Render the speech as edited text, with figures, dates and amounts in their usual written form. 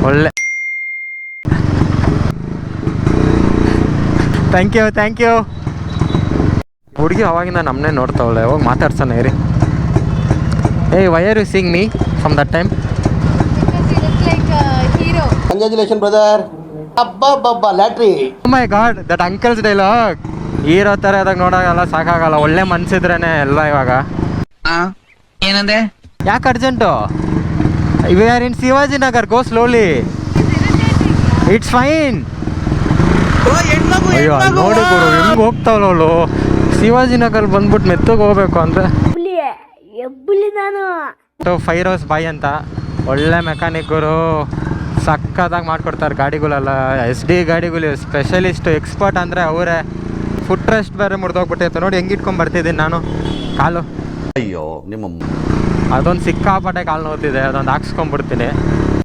ಒಳ್ಳೆ. Thank you. ಹುಡುಗಿ ಅವಾಗಿಂದ ನಮ್ಮನ್ನೇ ನೋಡ್ತಾವಳೆ, ಹೋಗಿ ಮಾತಾಡ್ಸೋಣ ಇರಿ. Why are you seeing me from that time? Congratulation brother. ಅಬ್ಬಬ್ಬಬ್ಬ lottery. Oh my god, that uncle's dialogue. Hero ಥರ ಅದಾಗ ನೋಡೋಲ್ಲ, ಸಾಕಾಗಲ್ಲ. ಒಳ್ಳೆ ಮನ್ಸಿದ್ರೇನೆ ಎಲ್ಲ ಇವಾಗ. ಏನಂದೆ? ಯಾಕೆ urgent? We are in Shivaji Nagar, go slowly, it's fine. ಅಯ್ಯೋ ನೋಡಿ ಗುರು ಹೆಂಗೆ ಹೋಗ್ತಾವಳು. ಶಿವಾಜಿ ನಗರ್ ಬಂದ್ಬಿಟ್ಟು ಮೆತ್ತಗೆ ಹೋಗ್ಬೇಕು ಅಂದರೆ ಫೈರೋಸ್ ಬಾಯ್ ಅಂತ ಒಳ್ಳೆ ಮೆಕ್ಯಾನಿಕ್ ಗುರು, ಸಕ್ಕತ್ತಾಗಿ ಮಾಡ್ಕೊಡ್ತಾರೆ ಗಾಡಿಗಳೆಲ್ಲ. SD ಗಾಡಿಗಳು ಸ್ಪೆಷಲಿಸ್ಟು, ಎಕ್ಸ್ಪರ್ಟ್ ಅಂದರೆ ಅವರೇ. ಫುಟ್ ರೆಸ್ಟ್ ಬೇರೆ ಮುರಿದೋಗ್ಬಿಟ್ಟೈತೆ ನೋಡಿ, ಹೆಂಗೆ ಇಟ್ಕೊಂಡು ಬರ್ತಿದ್ದೀನಿ ನಾನು. ಕಾಲು ಅಯ್ಯೋ ನಿಮ್ಮ ಅದೊಂದು ಸಿಕ್ಕಾಪಟ್ಟೆ ಕಾಲು ನೋವ್ತಿದೆ, ಅದೊಂದು ಹಾಕ್ಸ್ಕೊಂಡ್ಬಿಡ್ತೀನಿ.